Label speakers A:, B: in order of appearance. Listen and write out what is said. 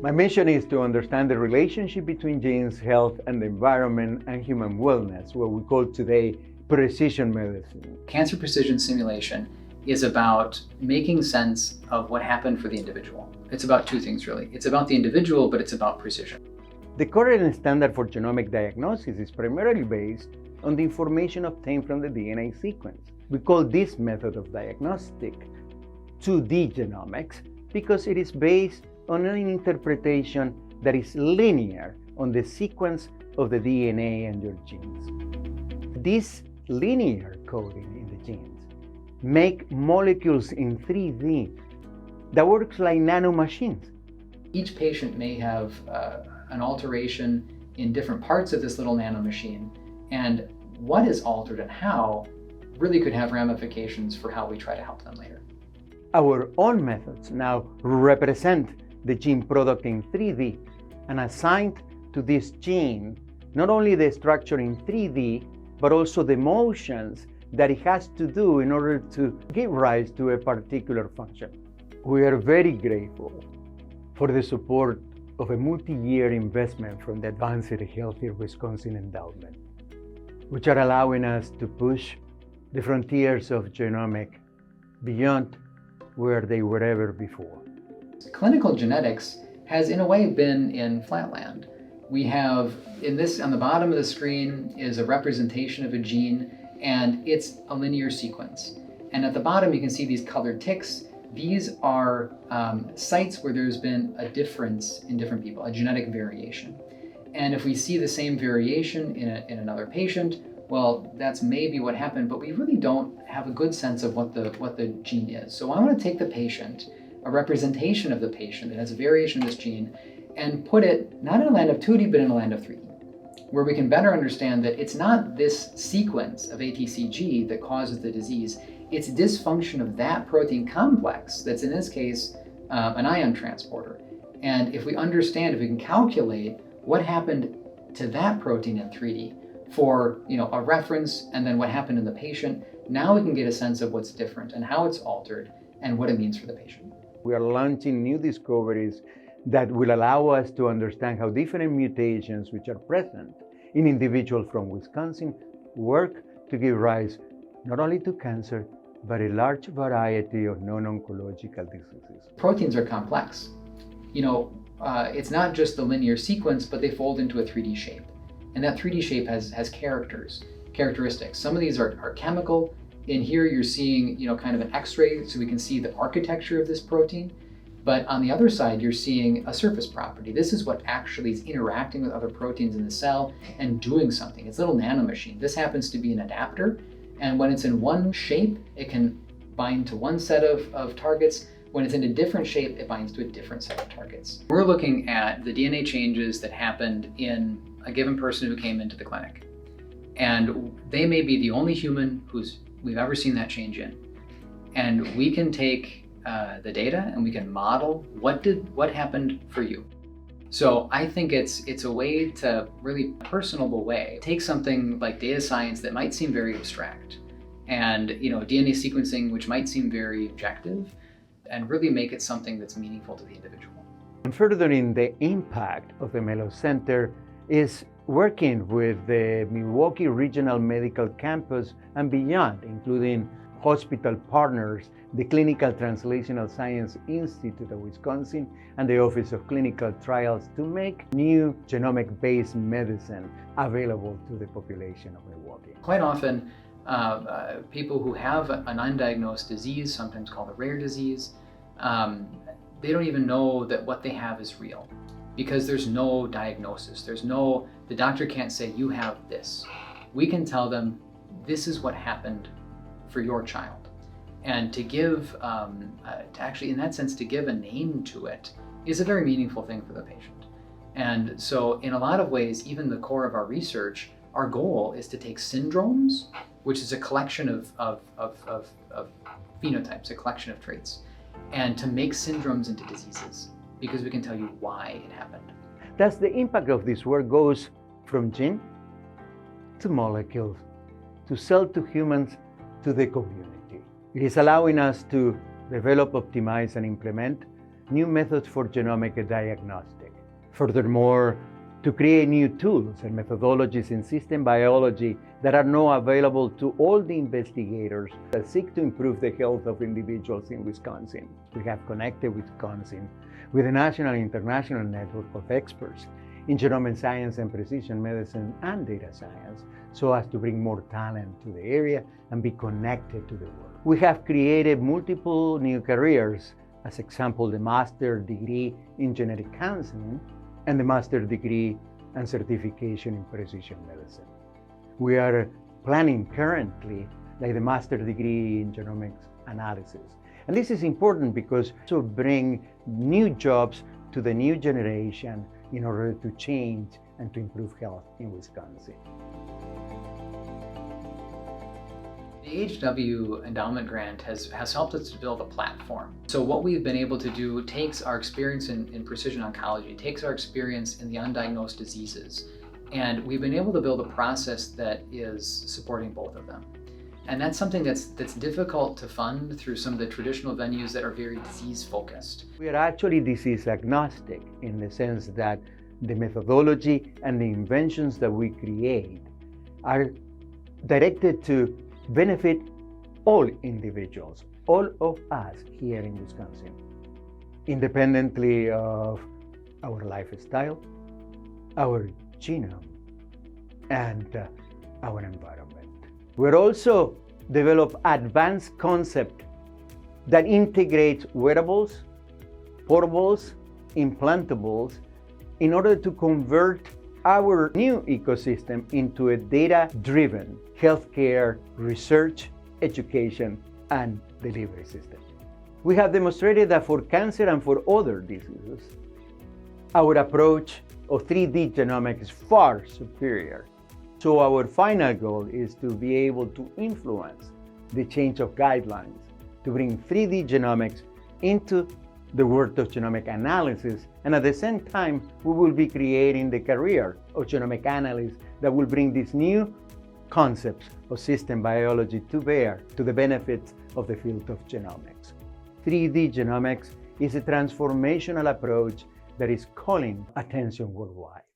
A: My mission is to understand the relationship between genes, health, and the environment, and human wellness, what we call today precision medicine.
B: Cancer precision simulation is about making sense of what happened for the individual. It's about two things, really. It's about the individual, but it's about precision.
A: The current standard for genomic diagnosis is primarily based on the information obtained from the DNA sequence. We call this method of diagnostic 2D genomics because it is based on an interpretation that is linear on the sequence of the DNA and your genes. This linear coding in the genes make molecules in 3D that works like nanomachines.
B: Each patient may have an alteration in different parts of this little nanomachine, and what is altered and how really could have ramifications for how we try to help them later.
A: Our own methods now represent the gene product in 3D and assigned to this gene not only the structure in 3D, but also the motions that it has to do in order to give rise to a particular function. We are very grateful for the support of a multi-year investment from the Advancing Healthier Wisconsin Endowment, which are allowing us to push the frontiers of genomic beyond where they were ever before.
B: Clinical genetics has in a way been in flatland. We have on the bottom of the screen is a representation of a gene, and it's a linear sequence. And at the bottom you can see these colored ticks. These are sites where there's been a difference in different people, a genetic variation. And if we see the same variation in another patient, well, that's maybe what happened, but we really don't have a good sense of what the gene is. So I want to take the patient, a representation of the patient that has a variation of this gene, and put it not in a land of 2D, but in a land of 3D, where we can better understand that it's not this sequence of ATCG that causes the disease, it's dysfunction of that protein complex that's in this case an ion transporter. And if we can calculate what happened to that protein in 3D for a reference, and then what happened in the patient, now we can get a sense of what's different and how it's altered and what it means for the patient.
A: We are launching new discoveries that will allow us to understand how different mutations which are present in individuals from Wisconsin work to give rise not only to cancer, but a large variety of non-oncological diseases.
B: Proteins are complex. It's not just the linear sequence, but they fold into a 3D shape. And that 3D shape has characteristics. Some of these are chemical. In here you're seeing kind of an X-ray, so we can see the architecture of this protein. But on the other side, you're seeing a surface property. This is what actually is interacting with other proteins in the cell and doing something. It's a little nanomachine. This happens to be an adapter. And when it's in one shape, it can bind to one set of targets. When it's in a different shape, it binds to a different set of targets. We're looking at the DNA changes that happened in a given person who came into the clinic. And they may be the only human we've ever seen that change in. And we can take the data and we can model what happened for you. So I think it's a way to really personable way, take something like data science that might seem very abstract and DNA sequencing, which might seem very objective, and really make it something that's meaningful to the individual.
A: And furthering the impact of the Mellowes Center is working with the Milwaukee Regional Medical Campus and beyond, including hospital partners, the Clinical Translational Science Institute of Wisconsin, and the Office of Clinical Trials to make new genomic-based medicine available to the population of Milwaukee.
B: Quite often, people who have an undiagnosed disease, sometimes called a rare disease, they don't even know that what they have is real because there's no diagnosis. The doctor can't say, you have this. We can tell them, this is what happened for your child. And to give, in that sense, to give a name to it is a very meaningful thing for the patient. And so in a lot of ways, even the core of our research, our goal is to take syndromes, which is a collection of phenotypes, a collection of traits, and to make syndromes into diseases, because we can tell you why it happened.
A: Thus, the impact of this work goes from gene to molecules, to cell to humans, to the community. It is allowing us to develop, optimize, and implement new methods for genomic diagnostics. Furthermore, to create new tools and methodologies in system biology that are now available to all the investigators that seek to improve the health of individuals in Wisconsin. We have connected Wisconsin with a national and international network of experts in genomic science and precision medicine and data science, so as to bring more talent to the area and be connected to the world. We have created multiple new careers, as example, the master's degree in genetic counseling and the master's degree and certification in precision medicine. We are planning currently like the master's degree in genomics analysis. And this is important because to bring new jobs to the new generation in order to change and to improve health in Wisconsin.
B: The HW Endowment Grant has helped us to build a platform. So what we've been able to do takes our experience in precision oncology, takes our experience in the undiagnosed diseases, and we've been able to build a process that is supporting both of them. And that's something that's difficult to fund through some of the traditional venues that are very disease focused.
A: We are actually disease agnostic in the sense that the methodology and the inventions that we create are directed to benefit all individuals, all of us here in Wisconsin, independently of our lifestyle, our genome, and our environment. We're also develop advanced concept that integrates wearables, portables, implantables in order to convert our new ecosystem into a data-driven healthcare research, education, and delivery system. We have demonstrated that for cancer and for other diseases, our approach of 3D genomics is far superior. So our final goal is to be able to influence the change of guidelines to bring 3D genomics into the world of genomic analysis, and at the same time, we will be creating the career of genomic analysts that will bring these new concepts of system biology to bear to the benefits of the field of genomics. 3D genomics is a transformational approach that is calling attention worldwide.